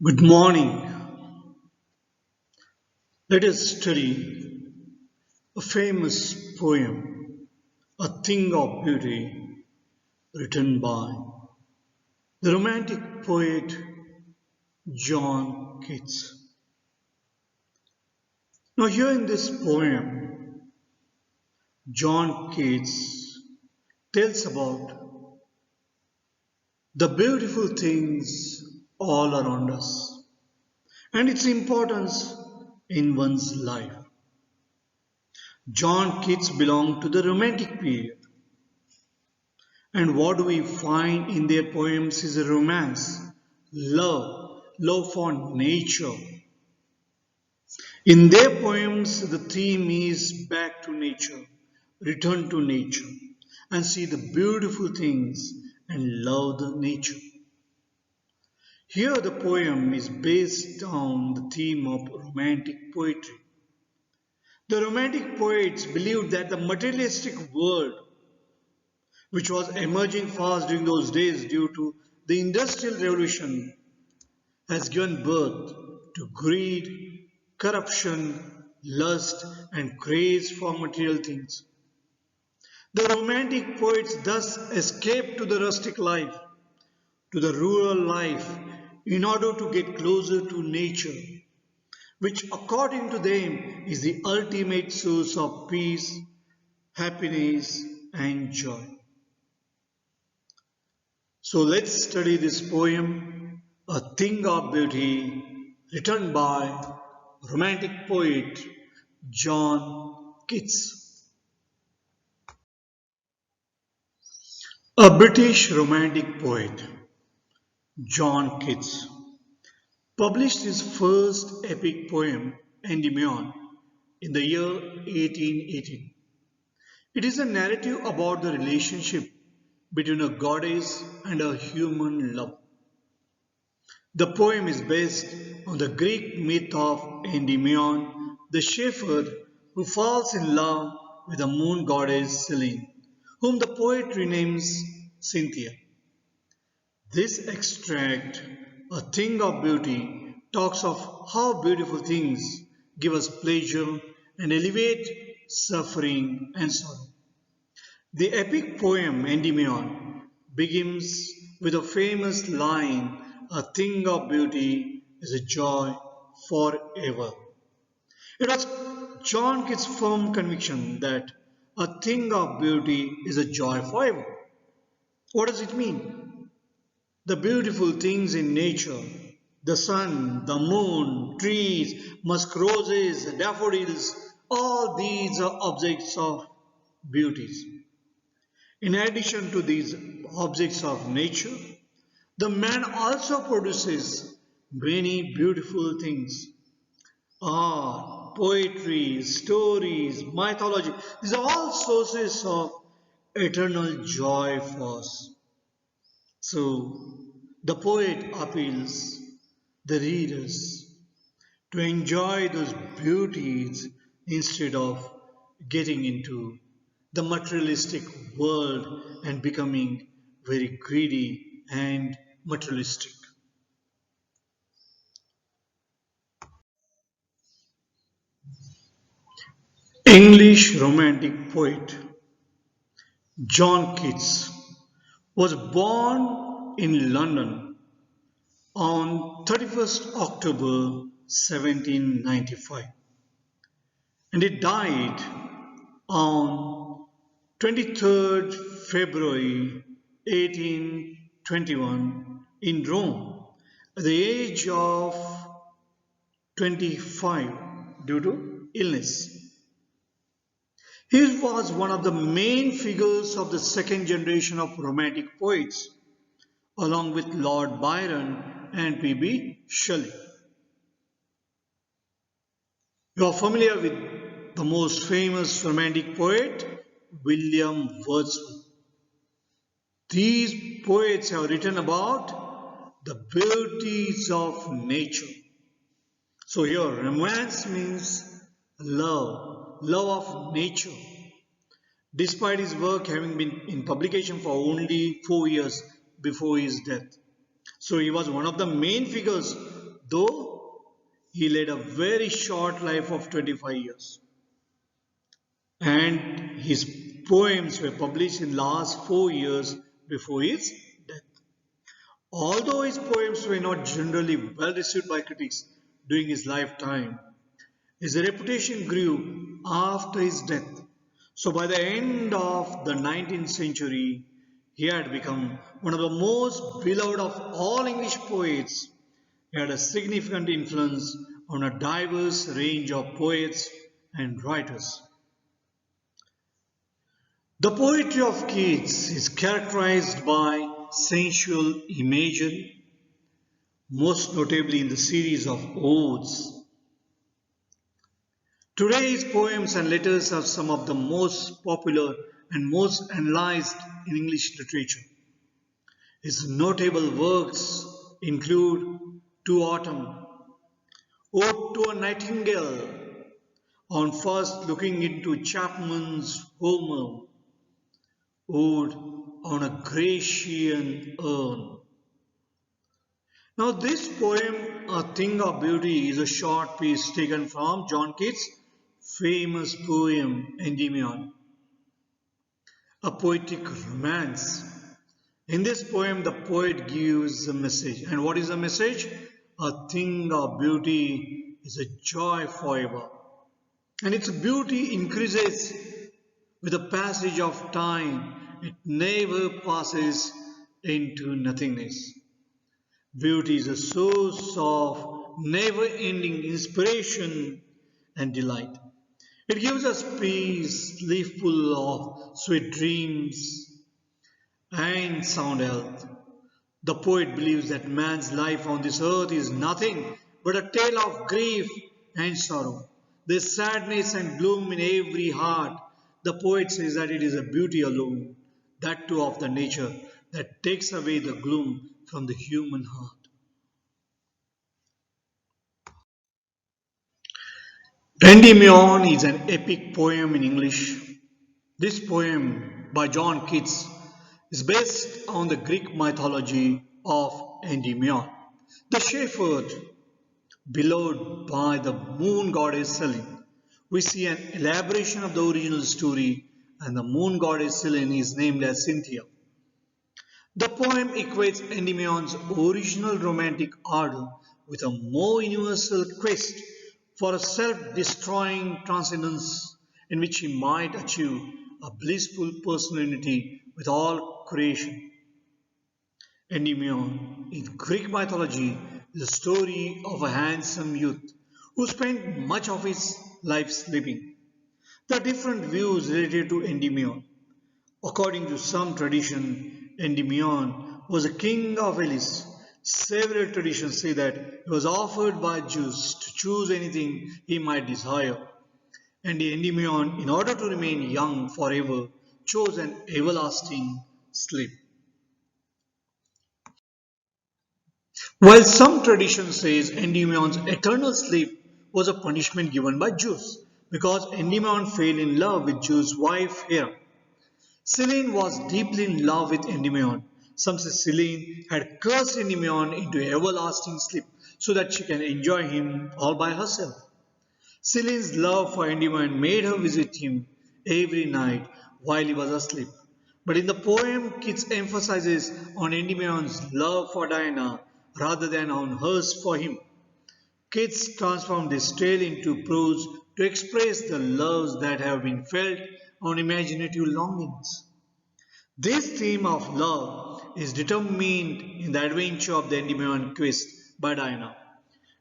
Good morning. Let us study a famous poem, A Thing of Beauty, written by the Romantic poet John Keats. Now, here in this poem, John Keats tells about the beautiful things all around us and its importance in one's life. John Keats belonged to the Romantic period. And what we find in their poems is a romance, love for nature. In their poems, the theme is back to nature, return to nature, and see the beautiful things and love the nature. Here, the poem is based on the theme of romantic poetry. The romantic poets believed that the materialistic world which was emerging fast during those days due to the Industrial Revolution, has given birth to greed, corruption, lust, and craze for material things. The Romantic poets thus escaped to the rustic life, to the rural life, in order to get closer to nature, which according to them is the ultimate source of peace, happiness, and joy. So let's study this poem, A Thing of Beauty, written by Romantic poet John Keats. A British Romantic poet, John Keats, published his first epic poem, Endymion, in the year 1818. It is a narrative about the relationship between a goddess and a human love. The poem is based on the Greek myth of Endymion, the shepherd who falls in love with the moon goddess Selene, whom the poet renames Cynthia. This extract, A Thing of Beauty, talks of how beautiful things give us pleasure and alleviate suffering and sorrow. The epic poem Endymion begins with a famous line, A thing of beauty is a joy forever. It was John Keats' firm conviction that a thing of beauty is a joy forever. What does it mean? The beautiful things in nature, the sun, the moon, trees, musk roses, daffodils, all these are objects of beauties. In addition to these objects of nature, the man also produces many beautiful things. Art, poetry, stories, mythology, these are all sources of eternal joy for us. So, the poet appeals the readers to enjoy those beauties instead of getting into the materialistic world and becoming very greedy and materialistic. English Romantic poet John Keats was born in London on 31st October 1795 and he died on 23rd February 1821 in Rome at the age of 25 due to illness. He was one of the main figures of the second generation of Romantic poets, along with Lord Byron and P.B. Shelley. You are familiar with the most famous Romantic poet, William Wordsworth. These poets have written about the beauties of nature. So here, romance means love of nature. Despite his work having been in publication for only 4 years before his death. So he was one of the main figures though he led a very short life of 25 years. And his poems were published in last 4 years before his death. Although his poems were not generally well received by critics during his lifetime, his reputation grew after his death. So by the end of the 19th century, he had become one of the most beloved of all English poets. He had a significant influence on a diverse range of poets and writers. The poetry of Keats is characterized by sensual imagery, most notably in the series of odes. Today, his poems and letters are some of the most popular and most analyzed in English literature. His notable works include To Autumn, Ode to a Nightingale, on first looking into Chapman's Homer, Ode on a Grecian Urn. Now, this poem, A Thing of Beauty, is a short piece taken from John Keats' famous poem Endymion, a poetic romance. In this poem, the poet gives a message. And what is the message? A thing of beauty is a joy forever. And its beauty increases with the passage of time. It never passes into nothingness. Beauty is a source of never ending inspiration and delight. It gives us peace, life full of sweet dreams and sound health. The poet believes that man's life on this earth is nothing but a tale of grief and sorrow. There's sadness and gloom in every heart. The poet says that it is a beauty alone, that too of the nature, that takes away the gloom from the human heart. Endymion is an epic poem in English. This poem by John Keats is based on the Greek mythology of Endymion, the shepherd beloved by the moon goddess Selene. We see an elaboration of the original story, and the moon goddess Selene is named as Cynthia. The poem equates Endymion's original romantic ardor with a more universal quest for a self-destroying transcendence in which he might achieve a blissful personal unity with all creation. Endymion, in Greek mythology, is the story of a handsome youth who spent much of his life sleeping. There are different views related to Endymion. According to some tradition, Endymion was a king of Elis. Several traditions say that he was offered by Zeus to choose anything he might desire. And Endymion, in order to remain young forever, chose an everlasting sleep. While some tradition says Endymion's eternal sleep was a punishment given by Zeus, because Endymion fell in love with Zeus' wife Hera. Selene was deeply in love with Endymion. Some say Selene had cursed Endymion into everlasting sleep so that she can enjoy him all by herself. Selene's love for Endymion made her visit him every night while he was asleep. But in the poem, Keats emphasizes on Endymion's love for Diana rather than on hers for him. Keats transformed this tale into prose to express the loves that have been felt on imaginative longings. This theme of love is determined in the adventure of the Endymion quest by Diana.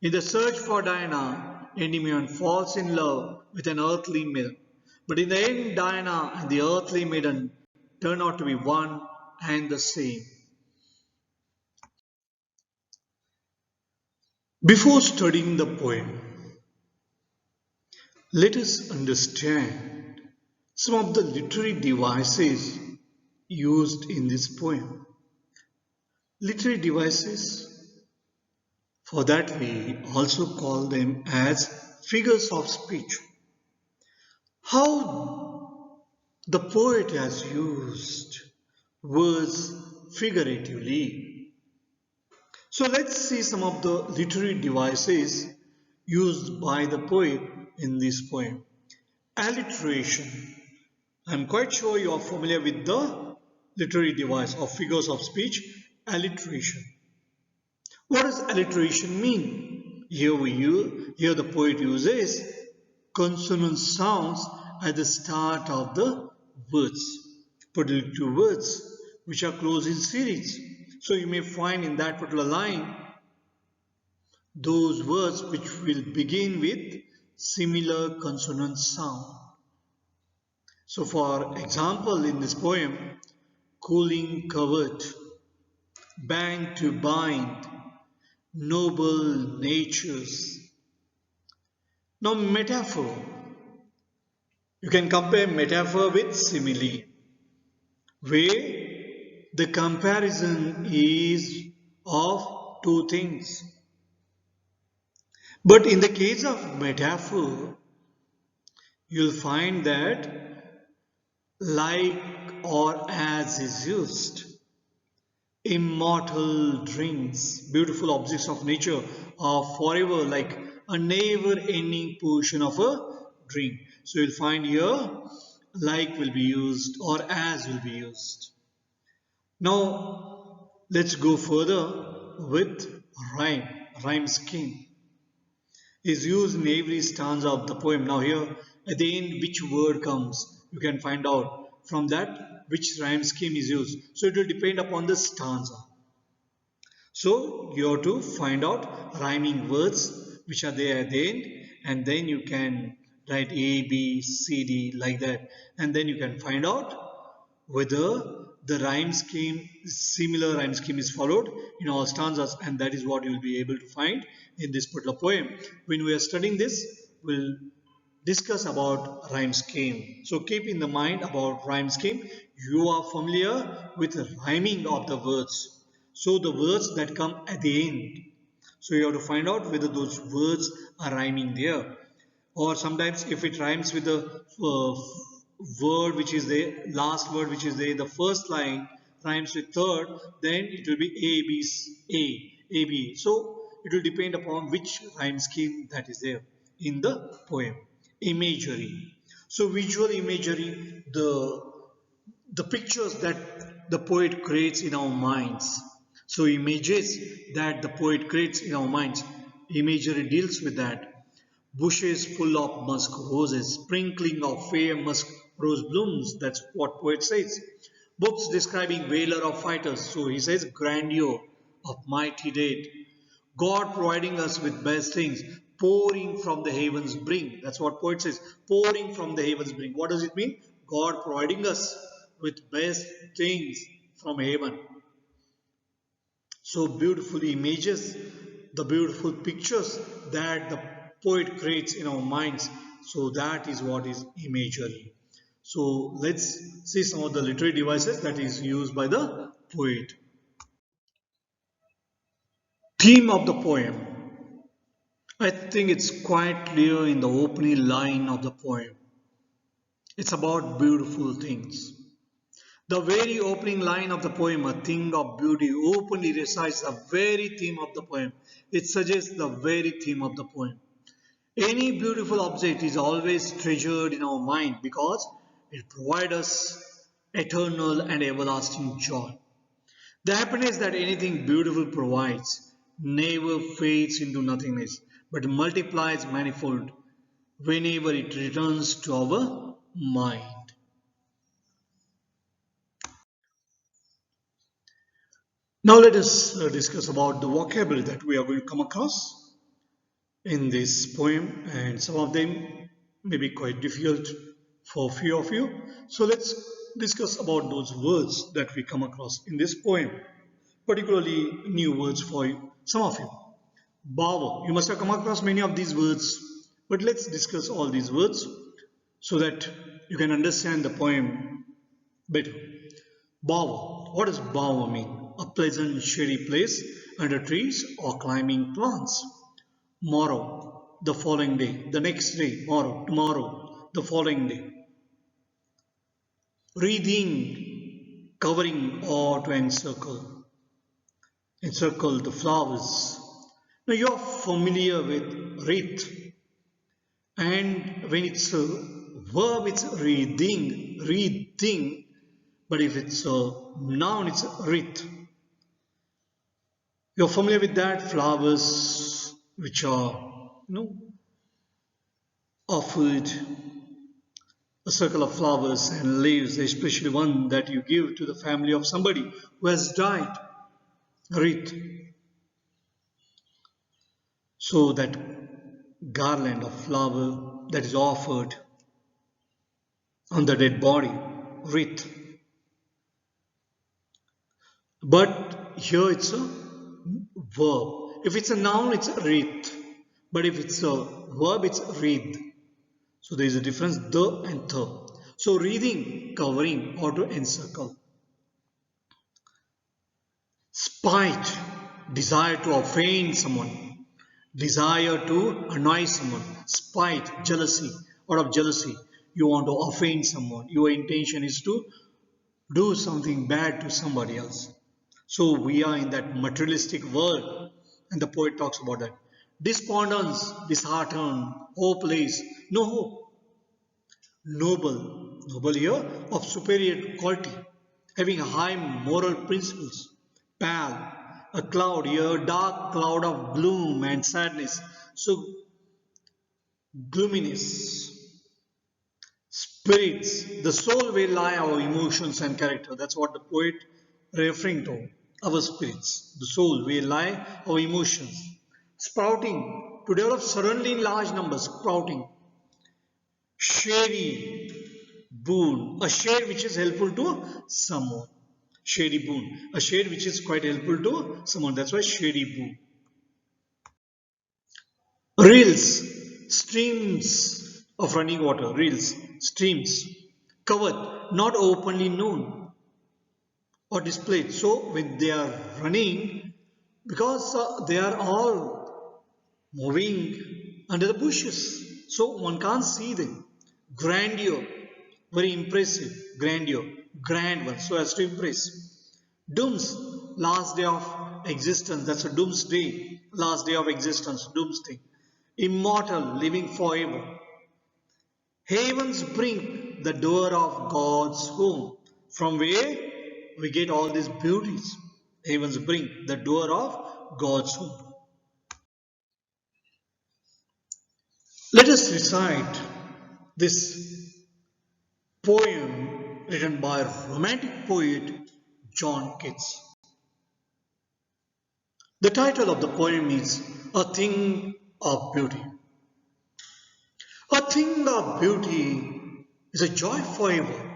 In the search for Diana, Endymion falls in love with an earthly maiden. But in the end, Diana and the earthly maiden turn out to be one and the same. Before studying the poem, let us understand some of the literary devices used in this poem. Literary devices, for that we also call them as figures of speech. How the poet has used words figuratively. So let's see some of the literary devices used by the poet in this poem. Alliteration. I'm quite sure you are familiar with the literary device of figures of speech, alliteration. What does alliteration mean? Here the poet uses consonant sounds at the start of the words, particularly two words which are close in series. So you may find in that particular line those words which will begin with similar consonant sound. So for example, in this poem, cooling covert, band to bind, noble natures. Now metaphor, you can compare metaphor with simile, where the comparison is of two things. But in the case of metaphor, you'll find that like or as is used. Immortal drinks, beautiful objects of nature are forever like a never ending portion of a drink. So you'll find here like will be used or as will be used. Now let's go further with rhyme. Rhyme scheme is used in every stanza of the poem. Now here at the end which word comes, you can find out from that which rhyme scheme is used. So it will depend upon the stanza. So you have to find out rhyming words which are there at the end, and then you can write A, B, C, D like that, and then you can find out whether the rhyme scheme, similar rhyme scheme is followed in all stanzas, and that is what you will be able to find in this particular poem. When we are studying this, we'll discuss about rhyme scheme. So keep in the mind about rhyme scheme. You are familiar with rhyming of the words. So the words that come at the end. So you have to find out whether those words are rhyming there. Or sometimes if it rhymes with the word which is there, last word which is there in the first line rhymes with third, then it will be A, B, A, B. So it will depend upon which rhyme scheme that is there in the poem. Imagery. So visual imagery, the pictures that the poet creates in our minds. So images that the poet creates in our minds. Imagery deals with that. Bushes full of musk roses, sprinkling of fair musk rose blooms. That's what poet says. Books describing valor of fighters. So he says grandeur of mighty dead. God providing us with best things, pouring from the heavens bring. That's what poet says. Pouring from the heavens bring. What does it mean? God providing us with best things from heaven. So beautiful images, the beautiful pictures that the poet creates in our minds. So that is what is imagery. So let's see some of the literary devices that is used by the poet. Theme of the poem. I think it's quite clear in the opening line of the poem. It's about beautiful things. The very opening line of the poem, a thing of beauty, openly recites the very theme of the poem. It suggests the very theme of the poem. Any beautiful object is always treasured in our mind because it provides us eternal and everlasting joy. The happiness that anything beautiful provides never fades into nothingness, but multiplies manifold whenever it returns to our mind. Now let us discuss about the vocabulary that we are going to come across in this poem, and some of them may be quite difficult for few of you. So let's discuss about those words that we come across in this poem, particularly new words for you, some of you. Bhava, you must have come across many of these words, but let's discuss all these words so that you can understand the poem better. Bhava, what does bhava mean? A pleasant shady place under trees or climbing plants. Morrow, the following day, the next day, tomorrow, the following day. Wreathing, covering or to encircle. encircle the flowers. Now you're familiar with wreath, and when it's a verb, it's wreathing, but if it's a noun, it's wreath. You're familiar with that? Flowers which are, offered, a circle of flowers and leaves, especially one that you give to the family of somebody who has died, wreath. So that garland of flower that is offered on the dead body, wreath. But here it's a verb. If it's a noun, it's a wreath. But if it's a verb, it's wreath. So there is a difference, the and the. So wreathing, covering, or to encircle. Spite, desire to offend someone, desire to annoy someone. Spite, jealousy. Out of jealousy, you want to offend someone. Your intention is to do something bad to somebody else. So we are in that materialistic world, and the poet talks about that. Despondence, disheartened, hopeless, no hope. Noble here of superior quality, having high moral principles. Pale, a cloud here, dark cloud of gloom and sadness. So gloominess. Spirits, the soul where lie our emotions and character. That's what the poet referring to. Our spirits, the soul where lie our emotions. Sprouting, to develop suddenly in large numbers, sprouting. Shady boon, a shade which is helpful to someone. Shady boon, a shade which is quite helpful to someone. That's why shady boon. Rills, streams of running water, rills, streams, covered, not openly known or displayed. So when they are running, because they are all moving under the bushes, so one can't see them. Grandeur, very impressive, grandeur, grand one, so as to impress. Dooms, last day of existence, that's a doomsday, last day of existence, doomsday. Immortal, living forever. Heaven's brink, the door of God's home, from where we get all these beauties. Heaven's brink, the door of God's home. Let us recite this poem written by romantic poet John Keats. The title of the poem is A Thing of Beauty. A thing of beauty is a joy forever.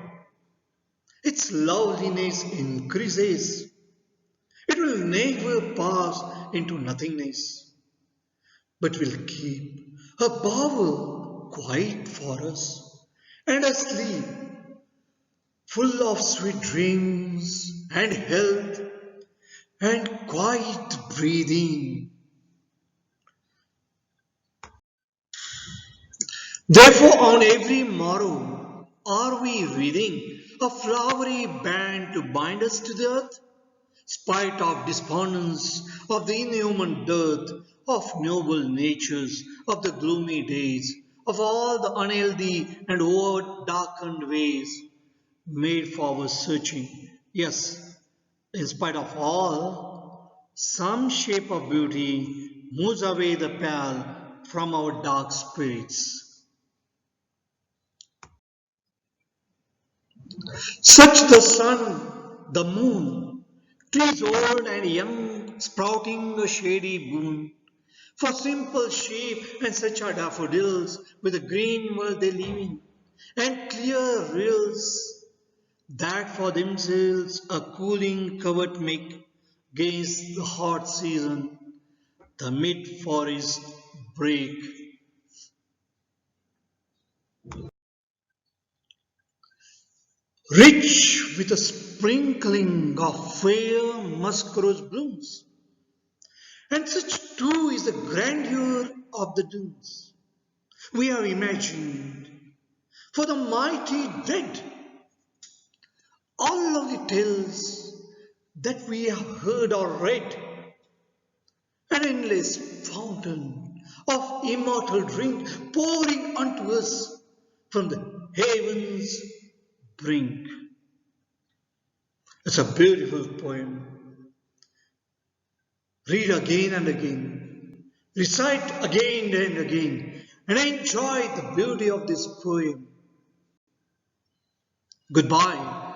Its loveliness increases. It will never pass into nothingness, but will keep a bower quiet for us and a sleep full of sweet dreams and health and quiet breathing. Therefore, on every morrow are we reading a flowery band to bind us to the earth, spite of despondence, of the inhuman dearth, of noble natures, of the gloomy days, of all the unhealthy and over darkened ways made for our searching. Yes, in spite of all, some shape of beauty moves away the pale from our dark spirits. Such the sun, the moon, trees old and young, sprouting a shady boon. For simple sheep and such are daffodils, with the green world they live in, and clear rills that for themselves a cooling covert make against the hot season, the mid forest break. Rich with a sprinkling of fair musk rose blooms. And such too is the grandeur of the dunes. We have imagined for the mighty dead all lovely tales that we have heard or read. endless fountain of immortal drink pouring unto us from the heavens brink. It's a beautiful poem. Read again and again, recite again and again, and enjoy the beauty of this poem. Goodbye.